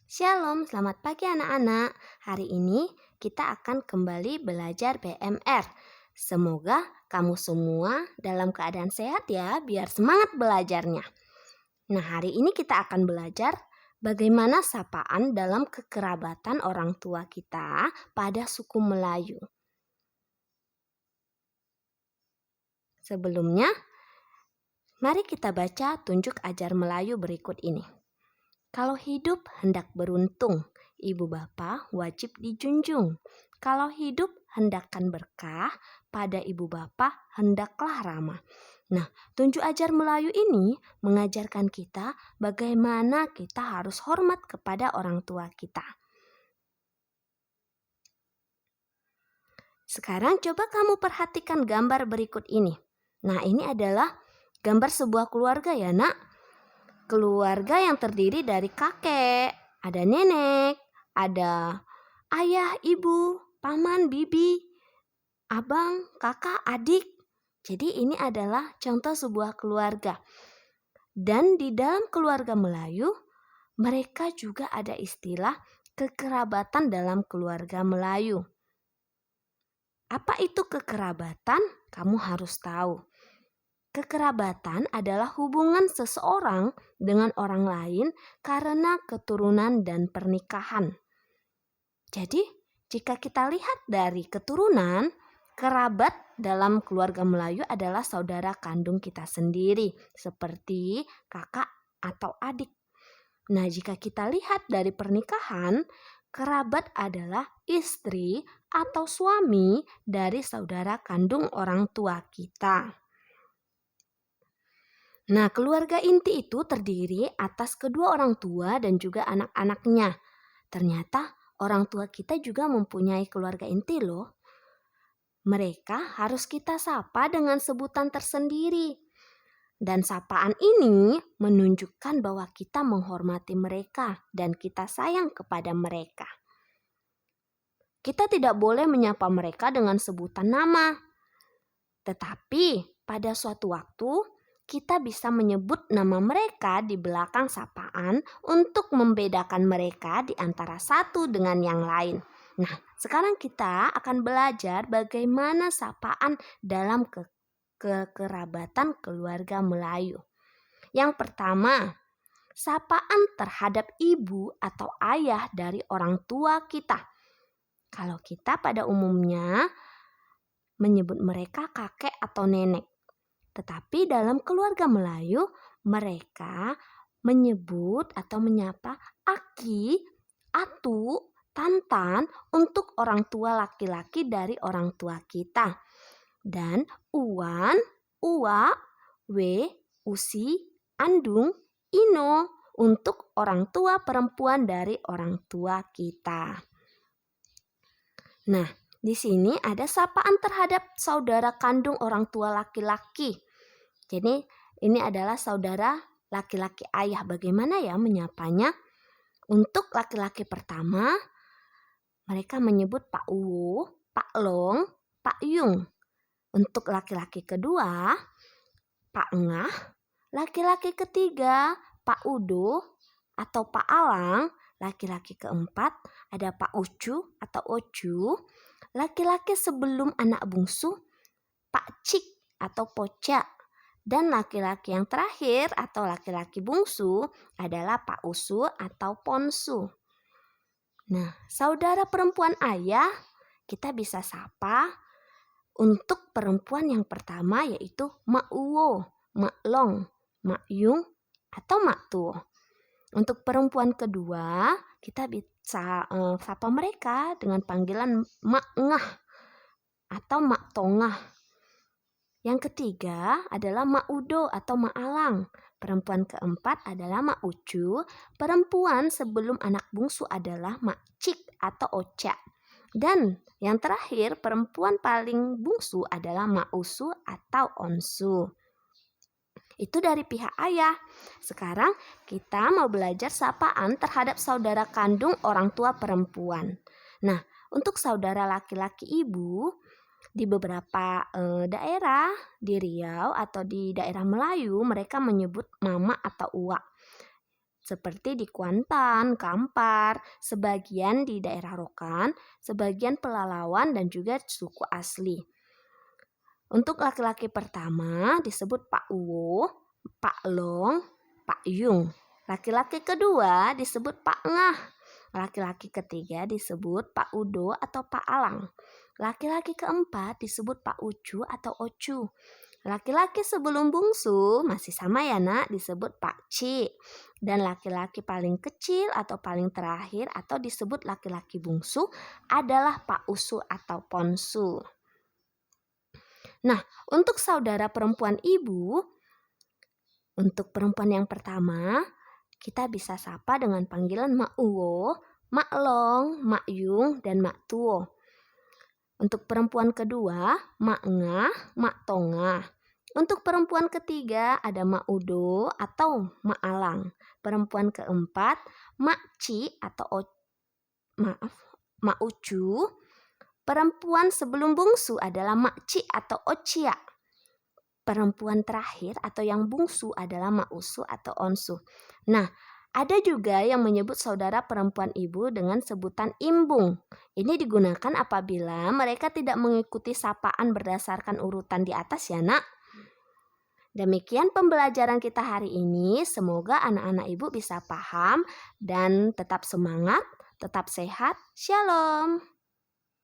Shalom, selamat pagi anak-anak. Hari ini kita akan kembali belajar BMR. Semoga kamu semua dalam keadaan sehat ya, biar semangat belajarnya. Nah, hari ini kita akan belajar bagaimana sapaan dalam kekerabatan orang tua kita pada suku Melayu. Sebelumnya, mari kita baca tunjuk ajar Melayu berikut ini. Kalau hidup hendak beruntung, ibu bapa wajib dijunjung. Kalau hidup hendakkan berkah, pada ibu bapa hendaklah ramah. Nah, tunjuk ajar Melayu ini mengajarkan kita bagaimana kita harus hormat kepada orang tua kita. Sekarang coba kamu perhatikan gambar berikut ini. Nah, ini adalah gambar sebuah keluarga ya, Nak. Keluarga yang terdiri dari kakek, ada nenek, ada ayah, ibu, paman, bibi, abang, kakak, adik. Jadi ini adalah contoh sebuah keluarga. Dan di dalam keluarga Melayu, mereka juga ada istilah kekerabatan dalam keluarga Melayu. Apa itu kekerabatan? Kamu harus tahu. Kekerabatan adalah hubungan seseorang dengan orang lain karena keturunan dan pernikahan. Jadi, jika kita lihat dari keturunan, kerabat dalam keluarga Melayu adalah saudara kandung kita sendiri, seperti kakak atau adik. Nah, jika kita lihat dari pernikahan, kerabat adalah istri atau suami dari saudara kandung orang tua kita. Nah, keluarga inti itu terdiri atas kedua orang tua dan juga anak-anaknya. Ternyata orang tua kita juga mempunyai keluarga inti loh. Mereka harus kita sapa dengan sebutan tersendiri. Dan sapaan ini menunjukkan bahwa kita menghormati mereka dan kita sayang kepada mereka. Kita tidak boleh menyapa mereka dengan sebutan nama. Tetapi pada suatu waktu, kita bisa menyebut nama mereka di belakang sapaan untuk membedakan mereka di antara satu dengan yang lain. Nah, sekarang kita akan belajar bagaimana sapaan dalam kekerabatan keluarga Melayu. Yang pertama, sapaan terhadap ibu atau ayah dari orang tua kita. Kalau kita pada umumnya menyebut mereka kakek atau nenek. Tetapi dalam keluarga Melayu, mereka menyebut atau menyapa aki, atu, tantan untuk orang tua laki-laki dari orang tua kita. Dan uwan, uwa, we, usi, andung, ino untuk orang tua perempuan dari orang tua kita. Nah, di sini ada sapaan terhadap saudara kandung orang tua laki-laki. Jadi ini adalah saudara laki-laki ayah. Bagaimana ya menyapanya? Untuk laki-laki pertama, mereka menyebut Pak Uwu, Pak Long, Pak Yung. Untuk laki-laki kedua, Pak Ngah. Laki-laki ketiga, Pak Udo atau Pak Alang. Laki-laki keempat, ada Pak Ucu atau Ocu. Laki-laki sebelum anak bungsu, Pak Cik atau Poca. Dan laki-laki yang terakhir atau laki-laki bungsu adalah Pak Usu atau Ponsu. Nah, saudara perempuan ayah kita bisa sapa untuk perempuan yang pertama yaitu Mak Uwo, Mak Long, Mak Yung atau Mak Tuo. Untuk perempuan kedua kita bisa sapa mereka dengan panggilan Mak Ngah atau Mak Tongah. Yang ketiga adalah Mak Udo atau Mak Alang. Perempuan keempat adalah Mak Ucu. Perempuan sebelum anak bungsu adalah Mak Cik atau Oca. Dan yang terakhir perempuan paling bungsu adalah Mak Usu atau Onsu. Itu dari pihak ayah. Sekarang kita mau belajar sapaan terhadap saudara kandung orang tua perempuan. Nah, untuk saudara laki-laki ibu, di beberapa daerah di Riau atau di daerah Melayu mereka menyebut mama atau uak. seperti di Kuantan, Kampar, sebagian di daerah Rokan, sebagian Pelalawan, dan juga suku asli. Untuk laki-laki pertama disebut Pak Uwo, Pak Long, Pak Yung. Laki-laki kedua disebut Pak Ngah. Laki-laki ketiga disebut Pak Udo atau Pak Alang. Laki-laki keempat disebut Pak Ucu atau Ocu. Laki-laki sebelum bungsu masih sama ya nak, disebut Pak Ci. Dan laki-laki paling kecil atau paling terakhir atau disebut laki-laki bungsu adalah Pak Usu atau Ponsu. Nah, untuk saudara perempuan ibu, untuk perempuan yang pertama, kita bisa sapa dengan panggilan Mak Uwo, Mak Long, Mak Yung, dan Mak Tuo. Untuk perempuan kedua, Mak Ngah, Mak Tonga. Untuk perempuan ketiga ada Mak Udo atau Mak Alang. Perempuan keempat, Mak Ci atau Mak Ucu. Perempuan sebelum bungsu adalah Mak Ci atau Ocia. Perempuan terakhir atau yang bungsu adalah Mak Usu atau Onsu. Nah, ada juga yang menyebut saudara perempuan ibu dengan sebutan imbung. Ini digunakan apabila mereka tidak mengikuti sapaan berdasarkan urutan di atas ya nak. Demikian pembelajaran kita hari ini. Semoga anak-anak ibu bisa paham dan tetap semangat, tetap sehat. Shalom.